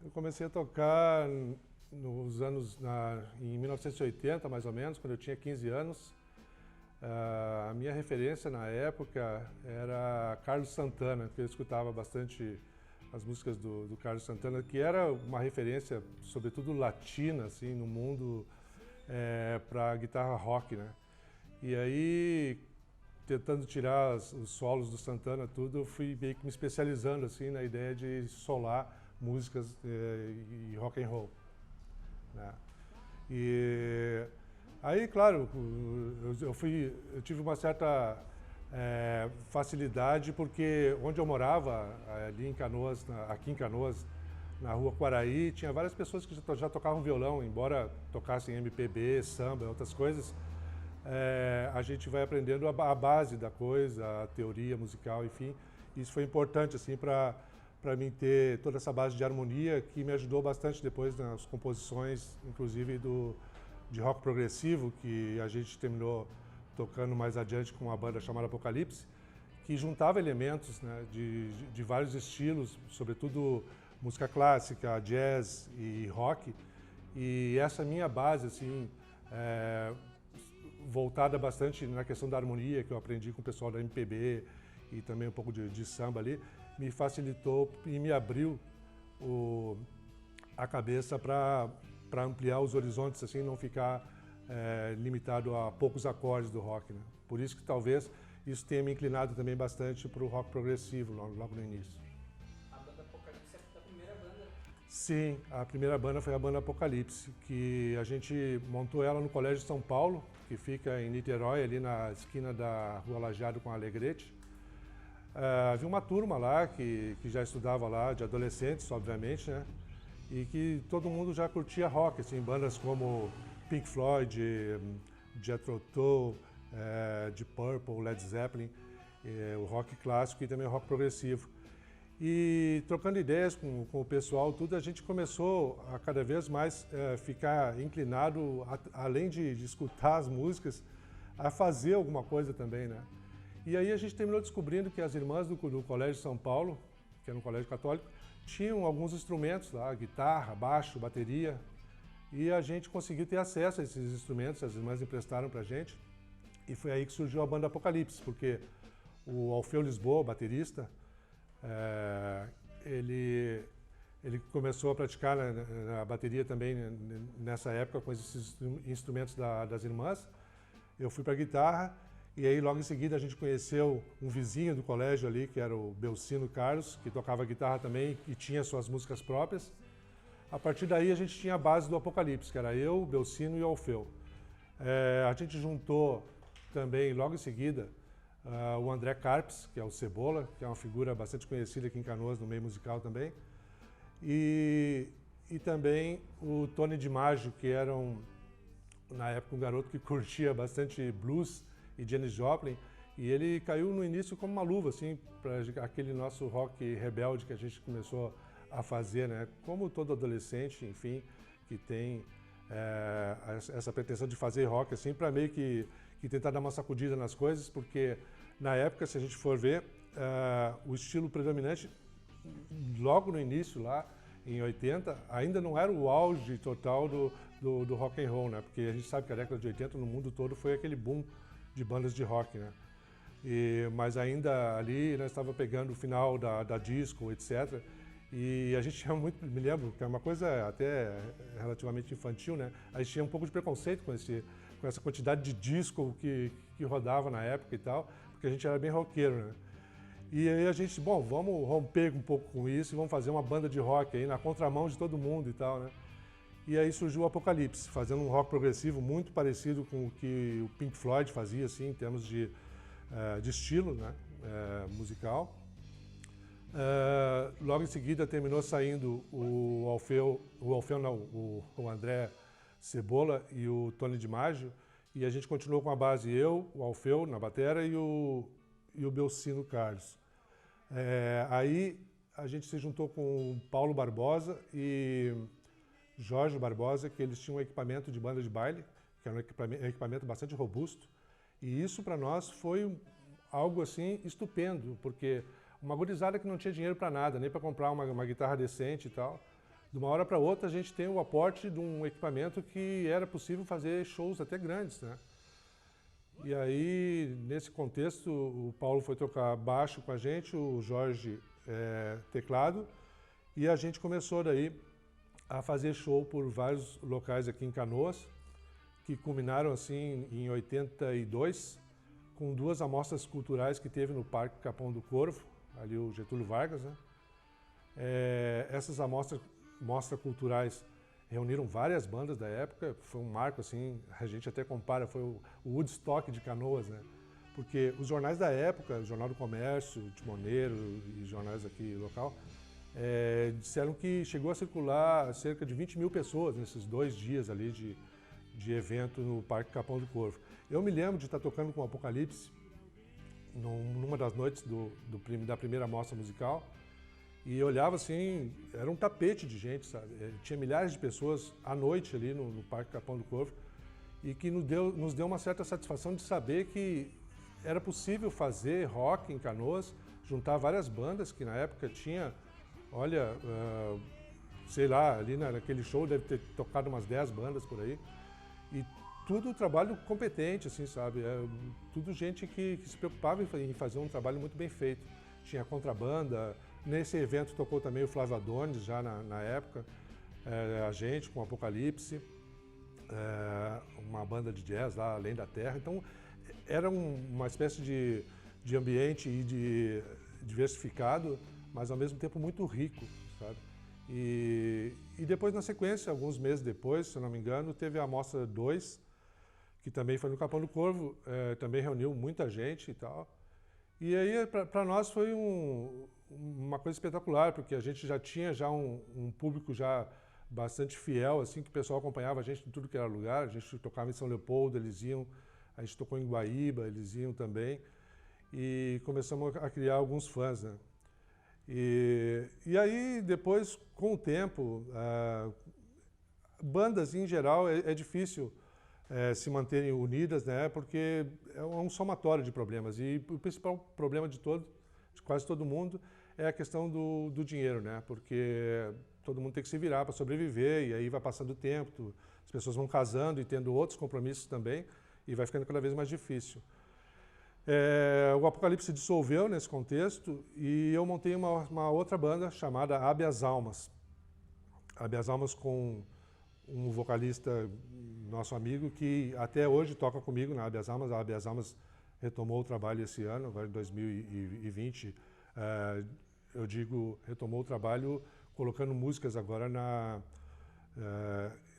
Eu comecei a tocar em 1980, mais ou menos, quando eu tinha 15 anos. A minha referência na época era Carlos Santana, porque eu escutava bastante as músicas do Carlos Santana, que era uma referência, sobretudo latina, assim, no mundo para guitarra rock, né? E aí, tentando tirar os solos do Santana, tudo, eu fui meio que me especializando assim na ideia de solar músicas e rock and roll, né? E aí, claro, eu tive uma certa facilidade porque onde eu morava, ali em Canoas, aqui em Canoas, na rua Quaraí, tinha várias pessoas que já tocavam violão, embora tocassem MPB, samba, outras coisas. A gente vai aprendendo a base da coisa, a teoria musical, enfim. Isso foi importante assim para mim ter toda essa base de harmonia que me ajudou bastante depois nas composições, inclusive de rock progressivo, que a gente terminou tocando mais adiante com uma banda chamada Apocalipse, que juntava elementos, né, de vários estilos, sobretudo música clássica, jazz e rock. E essa minha base, assim, voltada bastante na questão da harmonia, que eu aprendi com o pessoal da MPB e também um pouco de samba ali, me facilitou e me abriu a cabeça para ampliar os horizontes, assim, não ficar limitado a poucos acordes do rock, né? Por isso que talvez isso tenha me inclinado também bastante para o rock progressivo logo no início. A banda Apocalipse é a primeira banda? Sim, a primeira banda foi a banda Apocalipse, que a gente montou ela no Colégio São Paulo, que fica em Niterói, ali na esquina da Rua Lajeado com Alegrete. Havia uma turma lá que já estudava lá, de adolescentes, obviamente, né? E que todo mundo já curtia rock, assim, bandas como Pink Floyd, Jethro Tull, Deep Purple, Led Zeppelin, o rock clássico e também o rock progressivo. E trocando ideias com o pessoal, tudo, a gente começou a cada vez mais ficar inclinado, além de escutar as músicas, a fazer alguma coisa também, né? E aí a gente terminou descobrindo que as irmãs do Colégio São Paulo, que era um colégio católico, tinham alguns instrumentos lá, guitarra, baixo, bateria, e a gente conseguiu ter acesso a esses instrumentos, as irmãs emprestaram pra gente, e foi aí que surgiu a banda Apocalipse, porque o Alfeu Lisboa, o baterista, ele começou a praticar na bateria também nessa época com esses instrumentos das irmãs. Eu fui para a guitarra e aí logo em seguida a gente conheceu um vizinho do colégio ali, que era o Belcino Carlos, que tocava guitarra também e tinha suas músicas próprias. A partir daí a gente tinha a base do Apocalipse, que era eu, o Belcino e o Alfeu. A gente juntou também logo em seguida o André Carpes, que é o Cebola, que é uma figura bastante conhecida aqui em Canoas, no meio musical também. E também o Tony DiMaggio, que era, na época, um garoto que curtia bastante blues e Janis Joplin. E ele caiu no início como uma luva, assim, para aquele nosso rock rebelde que a gente começou a fazer, né? Como todo adolescente, enfim, que tem essa pretensão de fazer rock, assim, para meio que tentar dar uma sacudida nas coisas, porque na época, se a gente for ver, o estilo predominante, logo no início, lá em 80, ainda não era o auge total do rock and roll, né? Porque a gente sabe que a década de 80 no mundo todo foi aquele boom de bandas de rock, né? Mas ainda ali nós estava pegando o final da disco, etc. E a gente tinha muito, me lembro, que é uma coisa até relativamente infantil, né? A gente tinha um pouco de preconceito com essa quantidade de disco que rodava na época e tal, porque a gente era bem roqueiro, né? E aí a gente, bom, vamos romper um pouco com isso e vamos fazer uma banda de rock aí na contramão de todo mundo e tal, né? E aí surgiu o Apocalipse, fazendo um rock progressivo muito parecido com o que o Pink Floyd fazia, assim, em termos de estilo, né? Musical. Logo em seguida terminou saindo o André Cebola e o Tony DiMaggio, e a gente continuou com a base eu, o Alfeu na batera e o Belcino Carlos. Aí a gente se juntou com o Paulo Barbosa e Jorge Barbosa, que eles tinham um equipamento de banda de baile, que era um equipamento bastante robusto, e isso para nós foi algo assim estupendo, porque uma gurizada que não tinha dinheiro para nada, nem para comprar uma guitarra decente e tal, de uma hora para outra a gente tem o aporte de um equipamento que era possível fazer shows até grandes, né? E aí, nesse contexto, o Paulo foi tocar baixo com a gente, o Jorge teclado, e a gente começou daí a fazer show por vários locais aqui em Canoas, que culminaram assim em 82, com 2 amostras culturais que teve no Parque Capão do Corvo, ali o Getúlio Vargas, né? Essas amostras culturais reuniram várias bandas da época, foi um marco assim, a gente até compara, foi o Woodstock de Canoas, né? Porque os jornais da época, o Jornal do Comércio, Timoneiro e jornais aqui local, disseram que chegou a circular cerca de 20 mil pessoas nesses 2 dias ali de evento no Parque Capão do Corvo. Eu me lembro de estar tocando com o Apocalipse numa das noites da primeira mostra musical, e eu olhava assim, era um tapete de gente, sabe? Tinha milhares de pessoas à noite ali no Parque Capão do Corvo, e que nos deu uma certa satisfação de saber que era possível fazer rock em Canoas, juntar várias bandas, que na época tinha, olha, sei lá, ali naquele show deve ter tocado umas 10 bandas por aí, e tudo trabalho competente, assim, sabe? Tudo gente que se preocupava em fazer um trabalho muito bem feito. Tinha contrabanda. Nesse evento tocou também o Flávio Adonis, já na época, a gente com o Apocalipse, uma banda de jazz lá, Além da Terra. Então, era uma espécie de ambiente e diversificado, mas ao mesmo tempo muito rico, sabe? E depois, na sequência, alguns meses depois, se eu não me engano, teve a Mostra 2, que também foi no Capão do Corvo, também reuniu muita gente e tal. E aí, para nós, foi uma coisa espetacular, porque a gente já tinha um público já bastante fiel, assim, que o pessoal acompanhava a gente em tudo que era lugar. A gente tocava em São Leopoldo, eles iam, a gente tocou em Guaíba, eles iam também, e começamos a criar alguns fãs, né? E aí, depois, com o tempo, bandas em geral é difícil se manterem unidas, né? Porque é um somatório de problemas, e o principal problema de quase todo mundo é a questão do dinheiro, né? Porque todo mundo tem que se virar para sobreviver, e aí vai passando o tempo, as pessoas vão casando e tendo outros compromissos também, e vai ficando cada vez mais difícil. O Apocalipse se dissolveu nesse contexto, e eu montei uma outra banda chamada Habeas Almas. Habeas Almas, com um vocalista, nosso amigo, que até hoje toca comigo na Habeas Almas. A Habeas Almas retomou o trabalho esse ano, agora em 2020. Eu digo, retomou o trabalho colocando músicas agora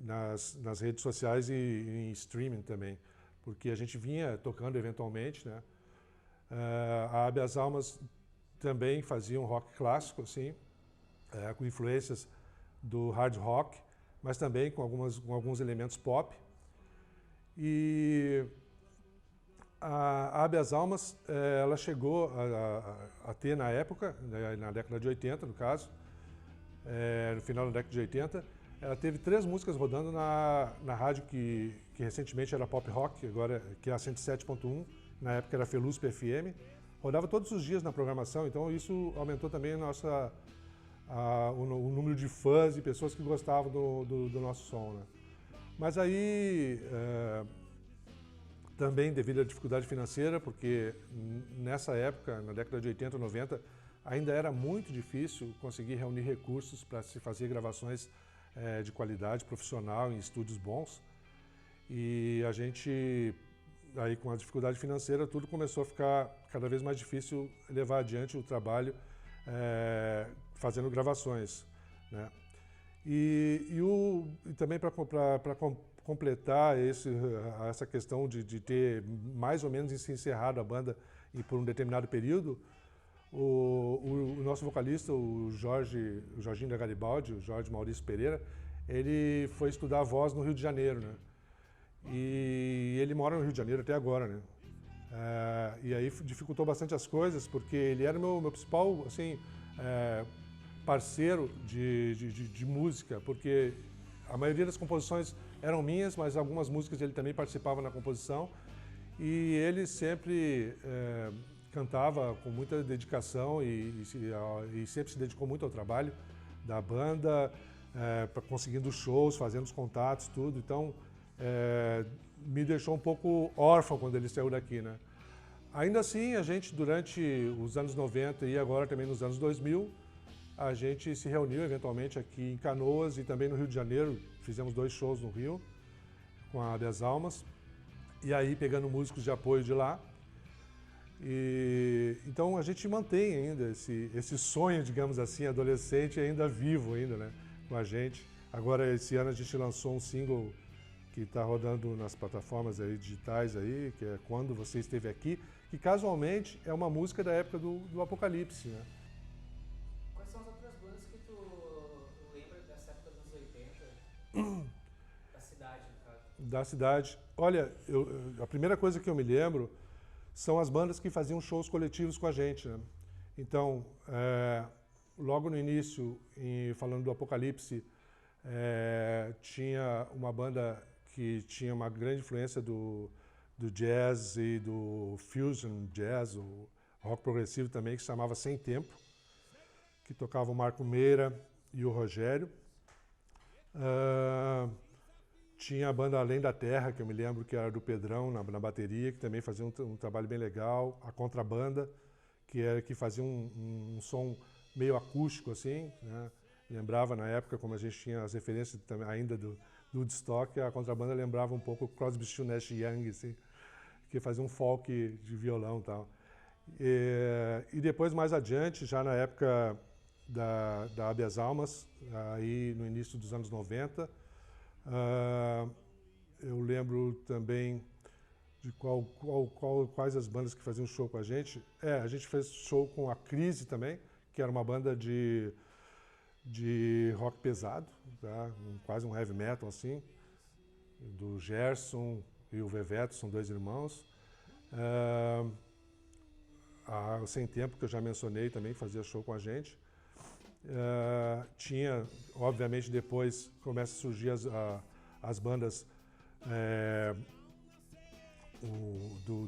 nas redes sociais e em streaming também, porque a gente vinha tocando eventualmente, né? A Habeas Almas também fazia um rock clássico, assim, com influências do hard rock, mas também com alguns elementos pop. E a Habeas Almas, ela chegou a ter na época, na década de 80, no caso, no final da década de 80, ela teve 3 músicas rodando na rádio que recentemente era pop rock, agora que é a 107.1, na época era Felusp FM, rodava todos os dias na programação, então isso aumentou também o número de fãs e pessoas que gostavam do nosso som, né? Mas aí, também devido à dificuldade financeira, porque nessa época, na década de 80, 90, ainda era muito difícil conseguir reunir recursos para se fazer gravações de qualidade profissional em estúdios bons. E a gente, aí com a dificuldade financeira, tudo começou a ficar cada vez mais difícil levar adiante o trabalho fazendo gravações, né? E também para completar essa questão de ter mais ou menos se encerrado a banda por um determinado período, o nosso vocalista, o Jorginho da Garibaldi, o Jorge Maurício Pereira, ele foi estudar voz no Rio de Janeiro, né? E ele mora no Rio de Janeiro até agora, né? E aí dificultou bastante as coisas, porque ele era meu principal, assim, parceiro de música, porque a maioria das composições eram minhas, mas algumas músicas ele também participava na composição, e ele sempre cantava com muita dedicação e sempre se dedicou muito ao trabalho da banda. conseguindo shows, fazendo os contatos, tudo. Então, me deixou um pouco órfão quando ele saiu daqui, né? Ainda assim, a gente, durante os anos 90 e agora também nos anos 2000, a gente se reuniu eventualmente aqui em Canoas e também no Rio de Janeiro. Fizemos 2 shows no Rio, com a Habeas Almas. E aí, pegando músicos de apoio de lá. Então, a gente mantém ainda esse sonho, digamos assim, adolescente, ainda vivo ainda, né, com a gente. Agora, esse ano, a gente lançou um single que está rodando nas plataformas aí, digitais, aí, que é Quando Você Esteve Aqui, que casualmente é uma música da época do Apocalipse, né? Quais são as outras bandas que tu lembra dessa época dos 80? Da cidade, no caso. Da cidade. Olha, a primeira coisa que eu me lembro são as bandas que faziam shows coletivos com a gente, né? Então, logo no início, falando do Apocalipse, tinha uma banda que tinha uma grande influência do jazz e do fusion jazz, o rock progressivo também, que se chamava Sem Tempo, que tocava o Marco Meira e o Rogério. Tinha a banda Além da Terra, que eu me lembro que era do Pedrão na bateria, que também fazia um trabalho bem legal. A Contrabanda, que fazia um som meio acústico, assim, né? Lembrava na época, como a gente tinha as referências também, ainda do Woodstock, a Contrabanda lembrava um pouco o Crosby, Stills, Nash Young, assim, que fazia um folk de violão e tal. E depois, mais adiante, já na época da Habeas Almas, aí no início dos anos 90, eu lembro também de quais as bandas que faziam show com a gente. A gente fez show com a Crise também, que era uma banda de rock pesado, tá? Quase um heavy metal assim, do Gerson e o Veveto, são 2 irmãos. A Sem Tempo, que eu já mencionei, também fazia show com a gente. Tinha, obviamente, depois começa a surgir as bandas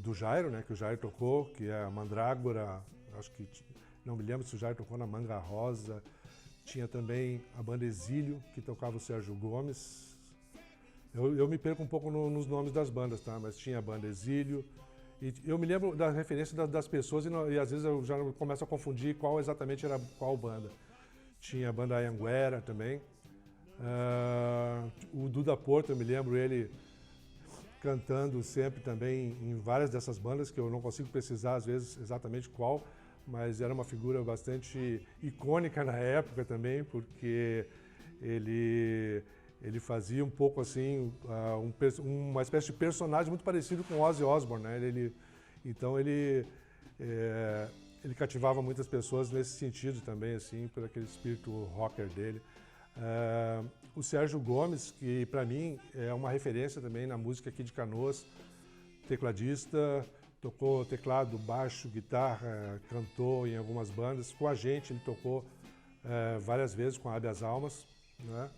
do Jairo, né, que o Jairo tocou, que é a Mandrágora, acho que, não me lembro se o Jairo tocou na Manga Rosa. Tinha também a banda Exílio, que tocava o Sérgio Gomes. Eu me perco um pouco nos nomes das bandas, tá? Mas tinha a banda Exílio. E eu me lembro da referência das pessoas e às vezes eu já começo a confundir qual exatamente era qual banda. Tinha a banda Anhanguera também. O Duda Porto, eu me lembro ele cantando sempre também em várias dessas bandas, que eu não consigo precisar às vezes exatamente qual, mas era uma figura bastante icônica na época também, porque ele fazia um pouco assim, uma espécie de personagem muito parecido com Ozzy Osbourne, né? Então ele cativava muitas pessoas nesse sentido também, assim, por aquele espírito rocker dele. O Sérgio Gomes, que para mim é uma referência também na música aqui de Canoas, tecladista, tocou teclado, baixo, guitarra, cantou em algumas bandas. Com a gente ele tocou várias vezes com a Habeas Almas, né?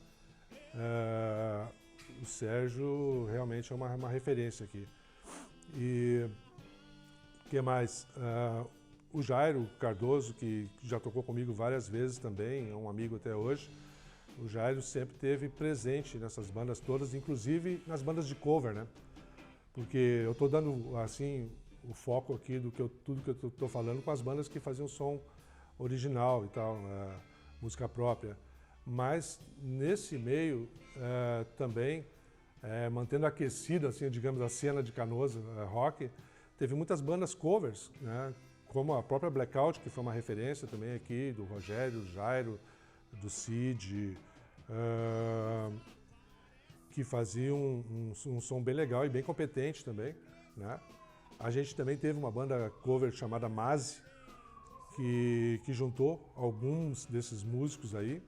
O Sérgio realmente é uma referência aqui. E o que mais? O Jairo Cardoso, que já tocou comigo várias vezes também, é um amigo até hoje. O Jairo sempre esteve presente nessas bandas todas, inclusive nas bandas de cover, né? Porque eu estou dando assim o foco aqui tudo que eu estou falando com as bandas que faziam som original e tal, música própria. Mas nesse meio também, mantendo aquecida, assim, digamos, a cena de Canoas rock, teve muitas bandas covers, né? Como a própria Blackout, que foi uma referência também aqui, do Rogério, do Jairo, do Cid, que faziam um som bem legal e bem competente também, né? A gente também teve uma banda cover chamada Maze, que juntou alguns desses músicos aí,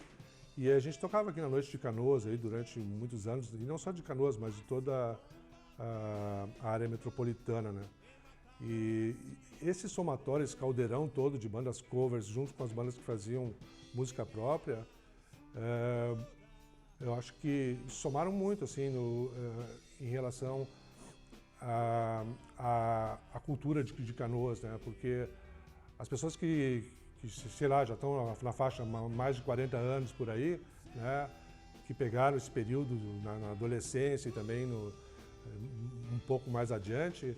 e a gente tocava aqui na Noite de Canoas aí durante muitos anos, e não só de Canoas, mas de toda a área metropolitana, né? E esse somatório, esse caldeirão todo de bandas covers, junto com as bandas que faziam música própria, eu acho que somaram muito assim, em relação à cultura de Canoas, né? Porque as pessoas que sei lá, já estão na faixa mais de 40 anos por aí, né? que pegaram esse período na adolescência e também um pouco mais adiante,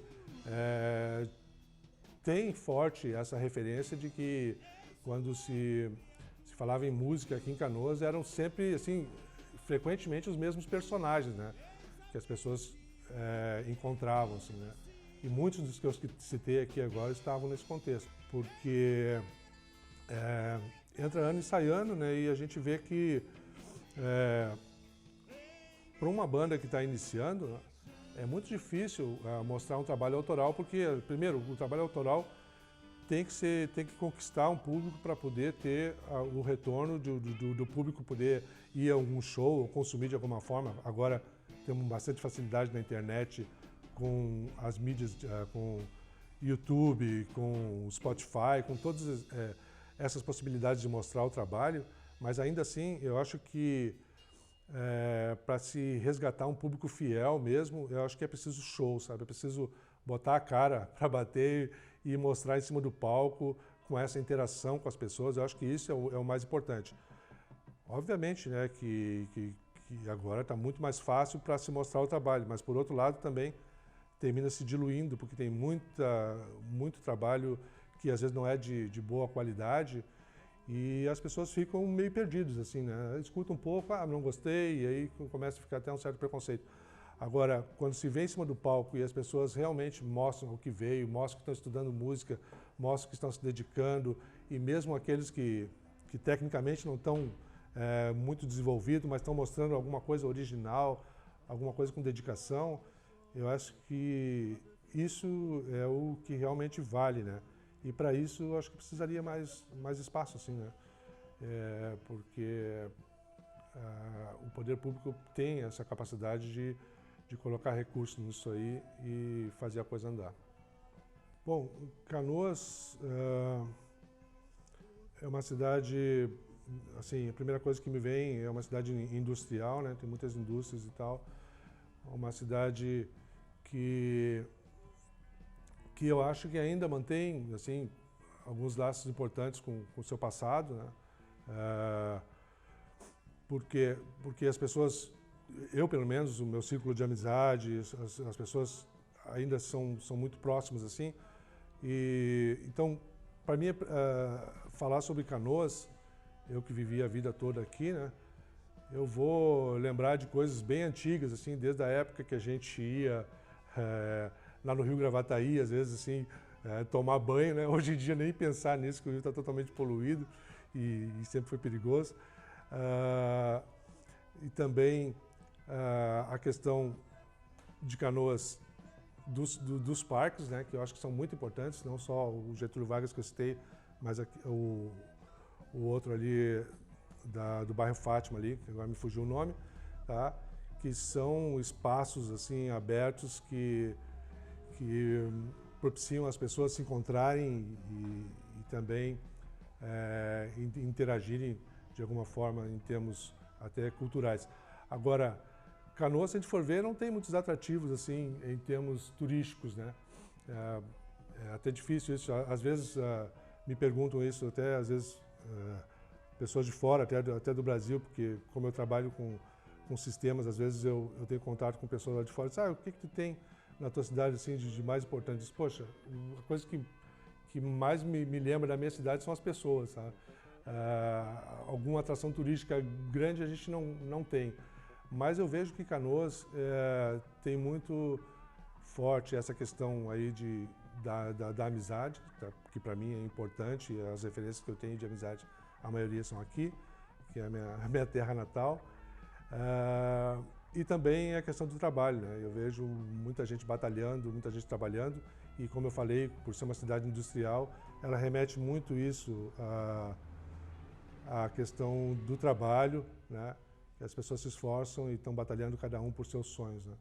tem forte essa referência de que quando se falava em música aqui em Canoas, eram sempre, assim, frequentemente os mesmos personagens, né? Que as pessoas encontravam, assim, né? E muitos dos que eu citei aqui agora estavam nesse contexto, porque entra ano e sai ano, né? E a gente vê que para uma banda que está iniciando, né, é muito difícil mostrar um trabalho autoral, porque, primeiro, o trabalho autoral tem que conquistar um público para poder ter o retorno do público poder ir a algum show ou consumir de alguma forma. Agora temos bastante facilidade na internet com as mídias, com YouTube, com Spotify, com todas essas possibilidades de mostrar o trabalho, mas ainda assim eu acho que para se resgatar um público fiel mesmo, eu acho que é preciso show, sabe? É preciso botar a cara para bater e mostrar em cima do palco com essa interação com as pessoas. Eu acho que isso é o mais importante. Obviamente, né, que agora está muito mais fácil para se mostrar o trabalho, mas por outro lado também termina se diluindo, porque tem muito trabalho que às vezes não é de boa qualidade e as pessoas ficam meio perdidas, assim, né? Escuta um pouco, não gostei, e aí começa a ficar até um certo preconceito. Agora, quando se vê em cima do palco e as pessoas realmente mostram o que veio, mostram que estão estudando música, mostram que estão se dedicando, e mesmo aqueles que tecnicamente não estão muito desenvolvidos, mas estão mostrando alguma coisa original, alguma coisa com dedicação, eu acho que isso é o que realmente vale, né? E para isso eu acho que precisaria mais espaço, assim, né? Porque o poder público tem essa capacidade de colocar recursos nisso aí e fazer a coisa andar. Bom, Canoas é uma cidade, assim, a primeira coisa que me vem é uma cidade industrial, né? Tem muitas indústrias e tal. Uma cidade que eu acho que ainda mantém, assim, alguns laços importantes com o seu passado, né? Porque as pessoas, eu pelo menos, o meu círculo de amizade, as pessoas ainda são muito próximas, assim. E então, para mim, falar sobre Canoas, eu que vivi a vida toda aqui, né? Eu vou lembrar de coisas bem antigas, assim, desde a época que a gente ia lá no Rio Gravataí, às vezes, assim, tomar banho, né? Hoje em dia nem pensar nisso, que o rio está totalmente poluído e sempre foi perigoso. E também a questão de Canoas dos parques, né? Que eu acho que são muito importantes, não só o Getúlio Vargas que eu citei, mas o outro ali do bairro Fátima ali, que agora me fugiu o nome, tá? Que são espaços assim abertos que propiciam as pessoas se encontrarem e também interagirem de alguma forma em termos até culturais. Agora, Canoas, se a gente for ver, não tem muitos atrativos assim em termos turísticos, né? É até difícil isso. Às vezes me perguntam isso, até às vezes pessoas de fora, até do Brasil, porque como eu trabalho com sistemas, às vezes eu tenho contato com pessoas lá de fora, o que tu tem na tua cidade assim, de mais importante? Diz, poxa, a coisa que mais me lembra da minha cidade são as pessoas, sabe? Alguma atração turística grande a gente não tem, mas eu vejo que Canoas tem muito forte essa questão aí da amizade, tá? Que para mim é importante, as referências que eu tenho de amizade, a maioria são aqui, que é a minha terra natal. E também a questão do trabalho, né? Eu vejo muita gente batalhando, muita gente trabalhando e, como eu falei, por ser uma cidade industrial, ela remete muito isso à questão do trabalho, né? Que as pessoas se esforçam e estão batalhando cada um por seus sonhos, né?